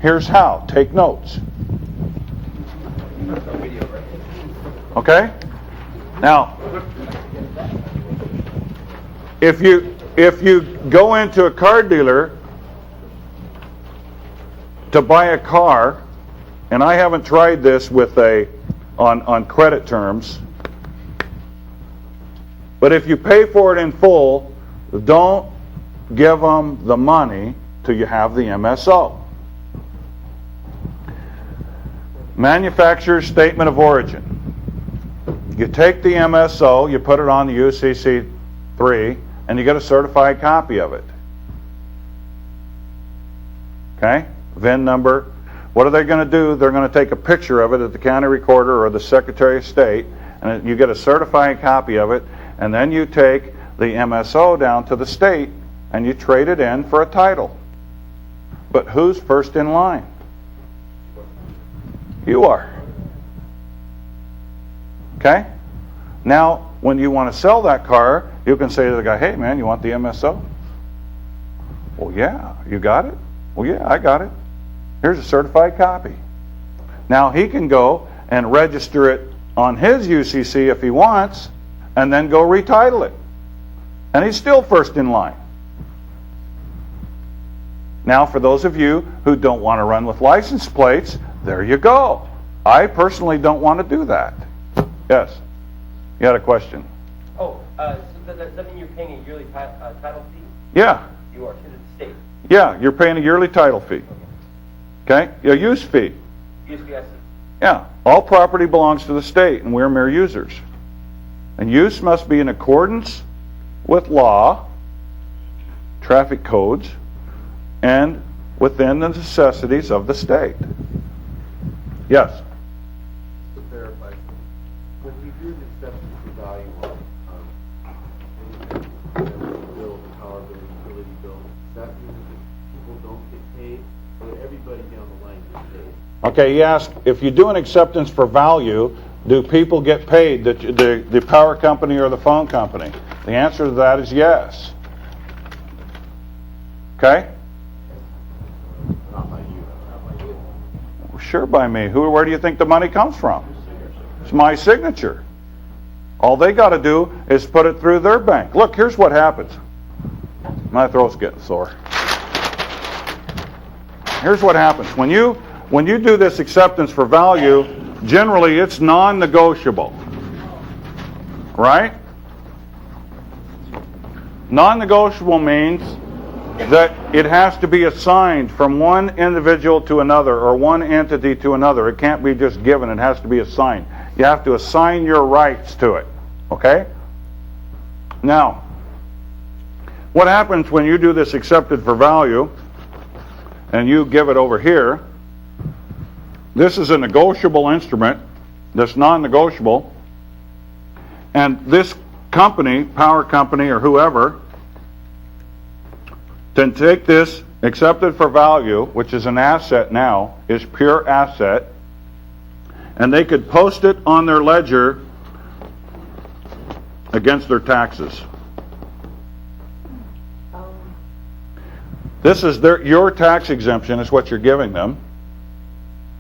Here's how. Take notes. Okay? Now, if you go into a car dealer to buy a car, and I haven't tried this with on credit terms, but if you pay for it in full, don't give them the money till you have the MSO. Manufacturer's Statement of Origin. You take the MSO, you put it on the UCC3, and you get a certified copy of it. Okay? VIN number. What are they going to do? They're going to take a picture of it at the county recorder or the Secretary of State, and you get a certified copy of it, and then you take the MSO down to the state, and you trade it in for a title. But who's first in line? You are. Okay? Now, when you want to sell that car, you can say to the guy, hey man, you want the MSO? Well, yeah. You got it? Well, yeah, I got it. Here's a certified copy. Now, he can go and register it on his UCC if he wants, and then go retitle it. And he's still first in line. Now, for those of you who don't want to run with license plates, there you go. I personally don't want to do that. Yes? You had a question? So does that mean you're paying a yearly title fee? Yeah. You are to the state? Yeah, you're paying a yearly title fee. Okay? A use fee. Use fee, I see. Yeah. All property belongs to the state, and we're mere users. And use must be in accordance with law, traffic codes, and within the necessities of the state. Yes? To verify, when we do the acceptance for value on bill, the power bill, utility bill, does that mean that people don't get paid, or that everybody down the line gets paid? Okay, he asked, if you do an acceptance for value, do people get paid, the power company or the phone company? The answer to that is yes. Okay? Not by you. Not by you. Sure by me. Where do you think the money comes from? It's my signature. All they got to do is put it through their bank. Look, here's what happens. My throat's getting sore. Here's what happens. When you do this acceptance for value, generally it's non-negotiable. Right? Non-negotiable means that it has to be assigned from one individual to another or one entity to another. It can't be just given. It has to be assigned. You have to assign your rights to it. Okay? Now, what happens when you do this accepted for value and you give it over here? This is a negotiable instrument that's non-negotiable, and this company, power company or whoever, can take this accepted for value, which is an asset now, is pure asset, and they could post it on their ledger against their taxes. This is your tax exemption is what you're giving them.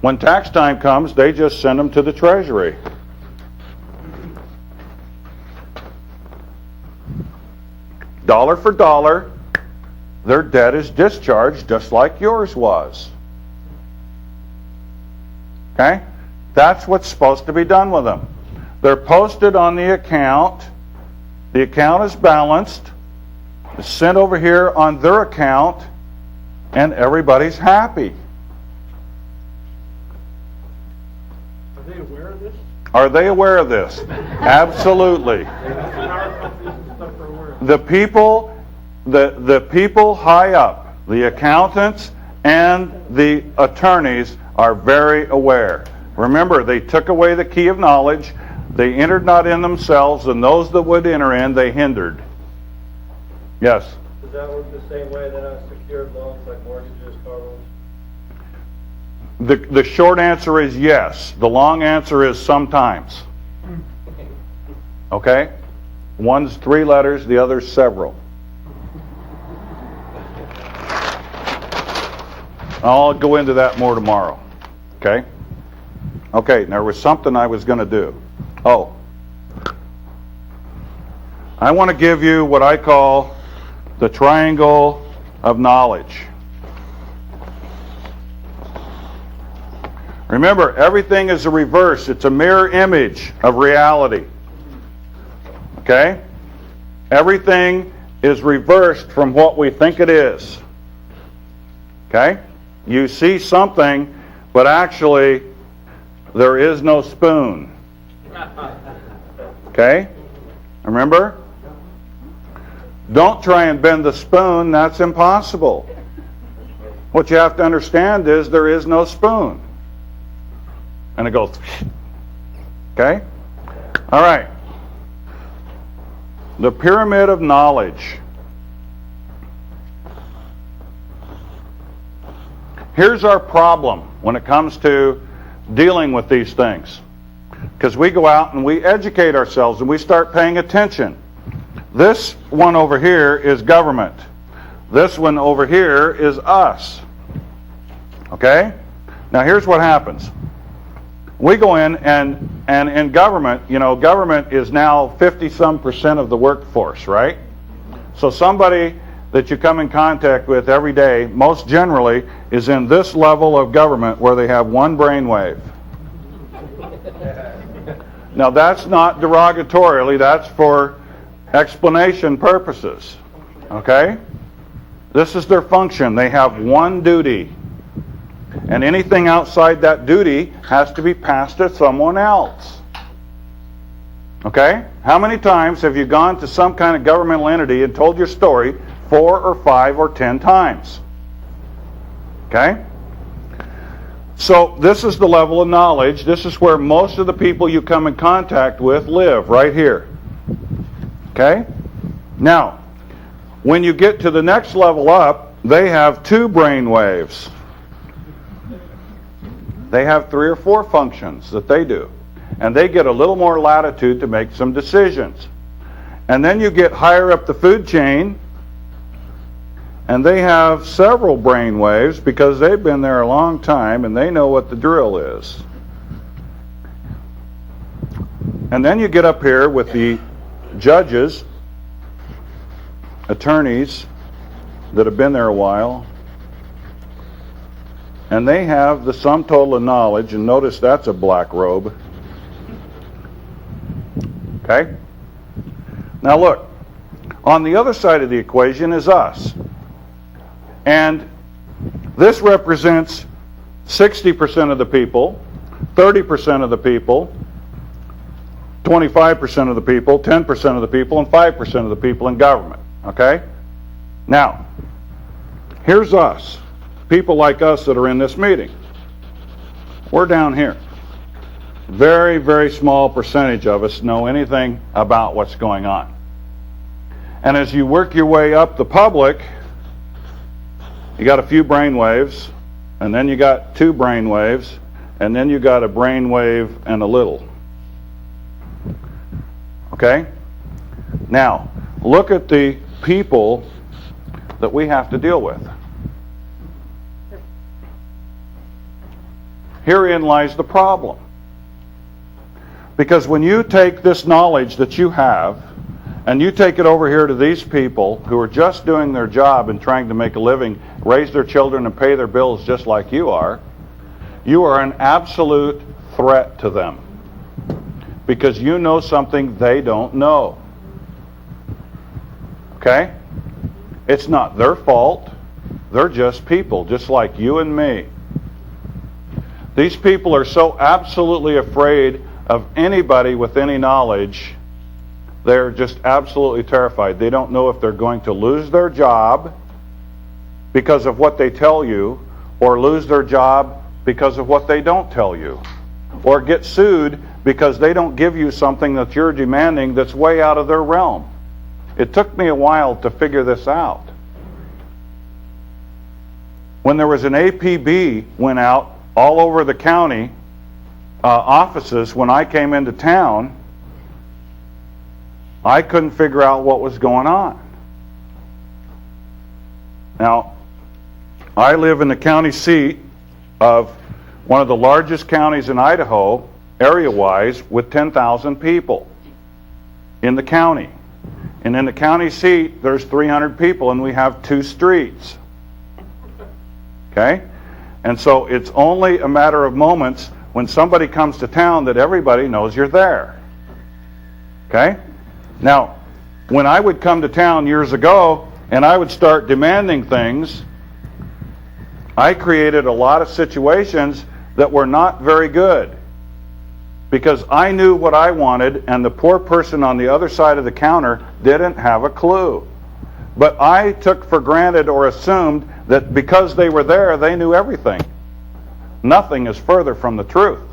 When tax time comes, they just send them to the Treasury. Dollar for dollar, their debt is discharged just like yours was. Okay? That's what's supposed to be done with them. They're posted on the account. The account is balanced. It's sent over here on their account, and everybody's happy. Are they aware of this? Are they aware of this? Absolutely. The people high up, the accountants and the attorneys are very aware. Remember, they took away the key of knowledge. They entered not in themselves, and those that would enter in, they hindered. Yes? Does that work the same way that on secured loans like mortgages, car loans? The short answer is yes. The long answer is sometimes. Okay? One's 3 letters, the other's several. I'll go into that more tomorrow. Okay? Okay, there was something I was going to do. Oh. I want to give you what I call the triangle of knowledge. Remember, everything is a reverse. It's a mirror image of reality. Okay? Everything is reversed from what we think it is. Okay? You see something, but actually, there is no spoon. Okay? Remember? Don't try and bend the spoon. That's impossible. What you have to understand is there is no spoon. And it goes, okay? All right. The pyramid of knowledge. Here's our problem when it comes to dealing with these things. Because we go out and we educate ourselves and we start paying attention. This one over here is government. This one over here is us. Okay? Now here's what happens. We go in and in government, government is now 50-some% of the workforce, right? So somebody that you come in contact with every day, most generally, is in this level of government where they have one brainwave. Now that's not derogatorily, that's for explanation purposes. Okay? This is their function. They have one duty. And anything outside that duty has to be passed to someone else. Okay? How many times have you gone to some kind of governmental entity and told your story 4 or 5 or 10 times? Okay? So this is the level of knowledge. This is where most of the people you come in contact with live, right here. Okay? Now, when you get to the next level up, they have 2 brain waves. They have 3 or 4 functions that they do. And they get a little more latitude to make some decisions. And then you get higher up the food chain, and they have several brain waves because they've been there a long time and they know what the drill is. And then you get up here with the judges, attorneys that have been there a while, and they have the sum total of knowledge, and notice that's a black robe. Okay? Now look, on the other side of the equation is us. And this represents 60% of the people, 30% of the people, 25% of the people, 10% of the people, and 5% of the people in government. Okay? Now, here's us. People like us that are in this meeting. We're down here. Very, very small percentage of us know anything about what's going on. And as you work your way up the public, you got a few brain waves, and then you got 2 brain waves, and then you got a brain wave and a little. Okay? Now, look at the people that we have to deal with. Herein lies the problem. Because when you take this knowledge that you have and you take it over here to these people who are just doing their job and trying to make a living, raise their children and pay their bills just like you are an absolute threat to them. Because you know something they don't know. Okay? It's not their fault. They're just people, just like you and me. These people are so absolutely afraid of anybody with any knowledge, they're just absolutely terrified. They don't know if they're going to lose their job because of what they tell you, or lose their job because of what they don't tell you, or get sued because they don't give you something that you're demanding that's way out of their realm. It took me a while to figure this out. When there was an APB went out all over the county offices when I came into town, I couldn't figure out what was going on. Now, I live in the county seat of one of the largest counties in Idaho, area-wise, with 10,000 people in the county. And in the county seat, there's 300 people, and we have 2 streets. Okay? And so it's only a matter of moments when somebody comes to town that everybody knows you're there. Okay? Now, when I would come to town years ago, and I would start demanding things, I created a lot of situations that were not very good. Because I knew what I wanted, and the poor person on the other side of the counter didn't have a clue. But I took for granted or assumed that because they were there, they knew everything. Nothing is further from the truth.